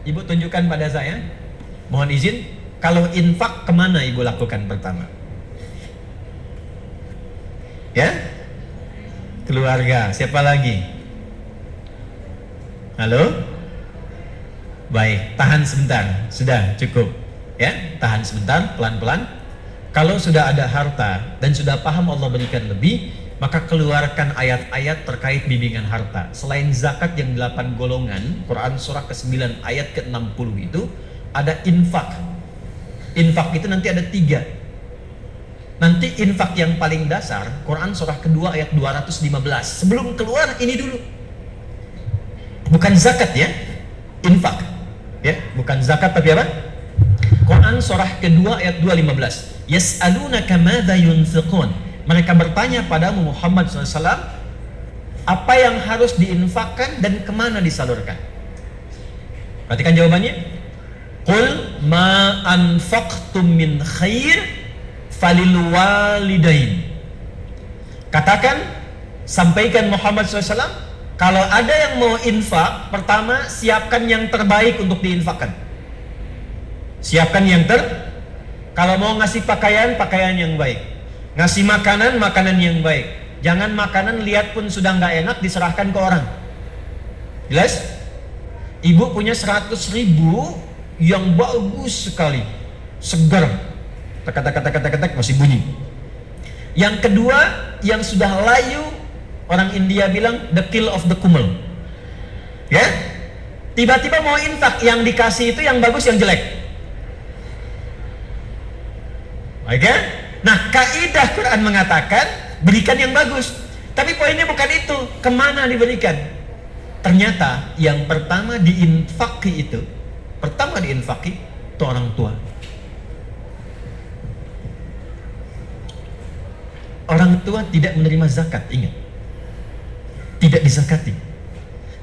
Ibu tunjukkan pada saya. Mohon izin, kalau infak kemana ibu lakukan pertama? Ya? Keluarga. Siapa lagi? Halo? Baik, tahan sebentar. Sudah cukup. Ya, tahan sebentar, pelan-pelan. Kalau sudah ada harta dan sudah paham Allah berikan lebih, maka keluarkan ayat-ayat terkait bimbingan harta. Selain zakat yang 8 golongan, Quran surah ke-9 ayat ke-60 itu ada infak. Infak itu nanti ada 3. Nanti infak yang paling dasar, Quran surah kedua ayat 215. Sebelum keluar ini dulu. Bukan zakat ya, infak. Ya, bukan zakat tapi apa? Quran surah kedua ayat 215. Yas'alunaka madza yunfiqun. Mereka bertanya padamu Muhammad SAW, apa yang harus diinfakkan dan kemana disalurkan? Perhatikan jawabannya. Qul ma anfaqtum min khair falil walidain. Katakan, sampaikan Muhammad SAW, kalau ada yang mau infak, pertama siapkan yang terbaik untuk diinfakkan. Siapkan yang kalau mau ngasih pakaian, pakaian yang baik. Ngasih makanan, makanan yang baik. Jangan makanan lihat pun sudah nggak enak diserahkan ke orang. Jelas? Ibu punya 100.000 yang bagus sekali, segar, tek masih bunyi. Yang kedua, yang sudah layu, orang India bilang the kill of the kumel. Ya? Tiba-tiba mau infak, yang dikasih itu yang bagus, yang jelek. Oke? Nah, kaidah Quran mengatakan berikan yang bagus. Tapi poinnya bukan itu. Kemana diberikan? Ternyata yang pertama diinfaki itu orang tua. Orang tua tidak menerima zakat, ingat. Tidak dizakati.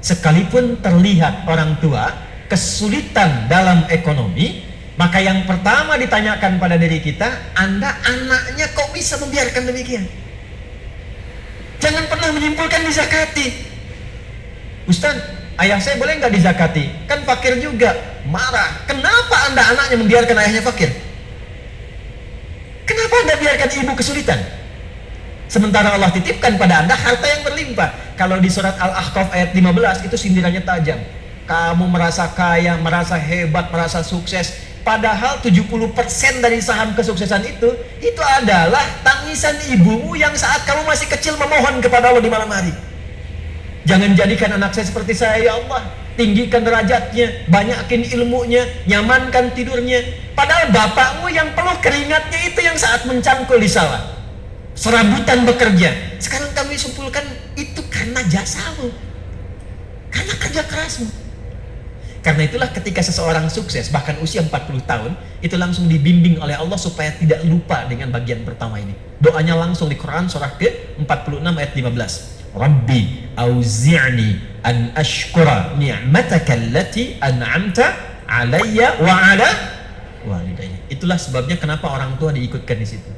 Sekalipun terlihat orang tua kesulitan dalam ekonomi, maka yang pertama ditanyakan pada diri kita, Anda anaknya kok bisa membiarkan demikian? Jangan pernah menyimpulkan dizakati. Ustaz, ayah saya boleh nggak dizakati? Kan fakir juga. Marah. Kenapa Anda anaknya membiarkan ayahnya fakir? Kenapa Anda biarkan ibu kesulitan? Sementara Allah titipkan pada Anda harta yang berlimpah. Kalau di surat Al-Ahqaf ayat 15 itu sindirannya tajam. Kamu merasa kaya, merasa hebat, merasa sukses. Padahal 70% dari saham kesuksesan itu adalah tangisan ibumu yang saat kamu masih kecil memohon kepada Allah di malam hari. Jangan jadikan anak saya seperti saya, ya Allah. Tinggikan derajatnya, banyakin ilmunya, nyamankan tidurnya. Padahal bapakmu yang penuh keringatnya itu yang saat mencangkul di sawah, serabutan bekerja. Sekarang kami simpulkan itu karena jasamu, karena kerja kerasmu. Karena itulah ketika seseorang sukses, bahkan usia 40 tahun, itu langsung dibimbing oleh Allah supaya tidak lupa dengan bagian pertama ini. Doanya langsung di Quran surah ke-46 ayat 15. Rabbi auzi'ni an ashkura ni'mataka allati an'amta alayya wa ala walidayya. Itulah sebabnya kenapa orang tua diikutkan di situ.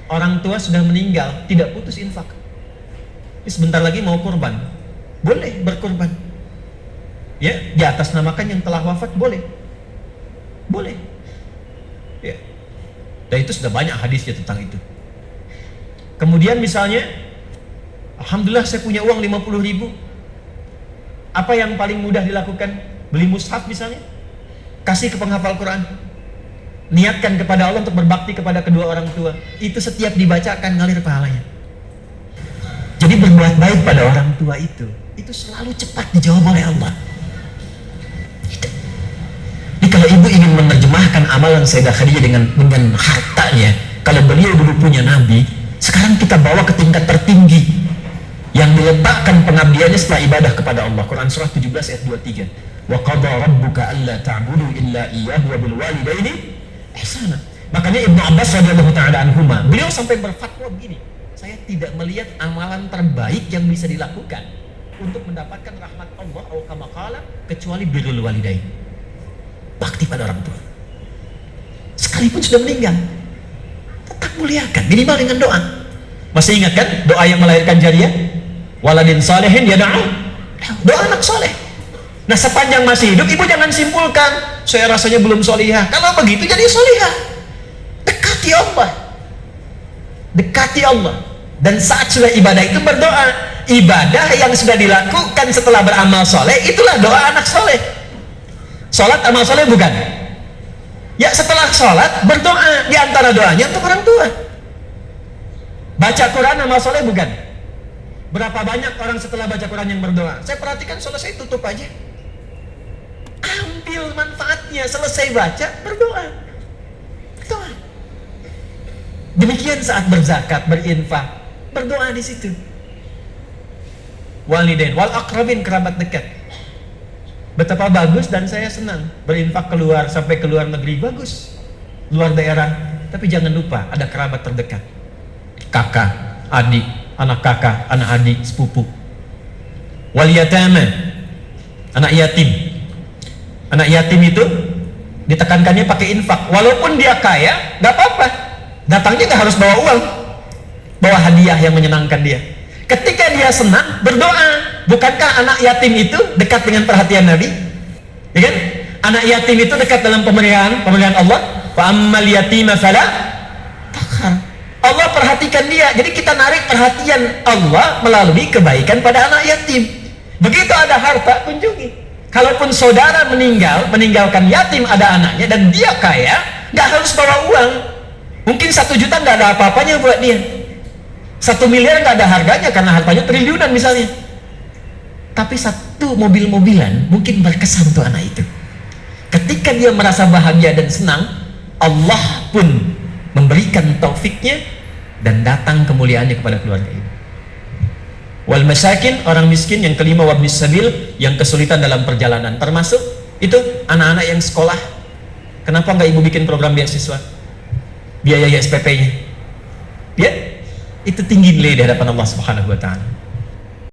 Orang tua sudah meninggal, tidak putus infak. Ini sebentar lagi mau kurban, boleh berkurban. Ya, di atas namakan yang telah wafat boleh. Ya. Dan itu sudah banyak hadisnya tentang itu. Kemudian misalnya, alhamdulillah saya punya uang 50.000. Apa yang paling mudah dilakukan? Beli mushaf misalnya, kasih ke penghafal Quran. Niatkan kepada Allah untuk berbakti kepada kedua orang tua. Itu setiap dibacakan ngalir pahalanya. Jadi berbuat baik pada orang tua itu selalu cepat dijawab oleh Allah. Jadi kalau ibu ingin menerjemahkan amalan Sayyidah Khadijah dengan hartanya, kalau beliau dulu punya Nabi, sekarang kita bawa ke tingkat tertinggi yang diletakkan pengabdiannya setelah ibadah kepada Allah. Quran surah 17 ayat 23. Wa qadha rabbuka alla ta'budu illa iyyahu wa bil walidaini ihsana. Makanya Ibnu Abbas radhiyallahu taala anhuma, beliau sampai berfatwa begini, saya tidak melihat amalan terbaik yang bisa dilakukan untuk mendapatkan rahmat Allah atau kama qala kecuali birrul walidain. Bakti pada orang tua. Sekalipun sudah meninggal, tetap muliakan, minimal dengan doa. Masih ingat kan doa yang melahirkan jariah? Waladin salihin yad'u. Doa anak soleh. Nah, sepanjang masih hidup, ibu jangan simpulkan, saya rasanya belum solihah. Kalau begitu jadi solihah. Dekati Allah. Dekati Allah. Dan saat sudah ibadah itu berdoa. Ibadah yang sudah dilakukan setelah beramal soleh, itulah doa anak soleh. Sholat amal soleh bukan? Ya, setelah sholat berdoa. Di antara doanya untuk orang tua. Baca Quran amal soleh bukan? Berapa banyak orang setelah baca Quran yang berdoa? Saya perhatikan selesai tutup aja. Ambil manfaatnya, selesai baca berdoa. Berdoa. Demikian saat berzakat, berinfak, berdoa di situ. Walidain wal aqrabin, kerabat dekat. Betapa bagus, dan saya senang berinfak keluar sampai ke luar negeri, bagus. Luar daerah, tapi jangan lupa ada kerabat terdekat. Kakak, adik, anak kakak, anak adik, sepupu. Wal yatama, anak yatim. Anak yatim itu ditekankannya pakai infak. Walaupun dia kaya, gak apa-apa. Datangnya gak harus bawa uang, bawa hadiah yang menyenangkan dia. Ketika dia senang, berdoa. Bukankah anak yatim itu dekat dengan perhatian Nabi? Ya kan? Anak yatim itu dekat dalam pemeliharaan Allah. Wa ammal yatima fala taqhar. Allah perhatikan dia. Jadi kita narik perhatian Allah melalui kebaikan pada anak yatim. Begitu ada harta, kunjungi. Kalaupun saudara meninggalkan yatim, ada anaknya dan dia kaya, gak harus bawa uang. Mungkin 1 juta gak ada apa-apanya buat dia. 1 miliar gak ada harganya karena hartanya triliunan misalnya. Tapi 1 mobil-mobilan mungkin berkesan untuk anak itu. Ketika dia merasa bahagia dan senang, Allah pun memberikan taufiknya dan datang kemuliaannya kepada keluarga itu. Wal masakin, orang miskin. Yang kelima, wabnis sabil, yang kesulitan dalam perjalanan, termasuk itu anak-anak yang sekolah. Kenapa nggak ibu bikin program beasiswa, biaya SPP-nya? Ya, itu tinggi nilai di hadapan Allah Subhanahu wa Ta'ala.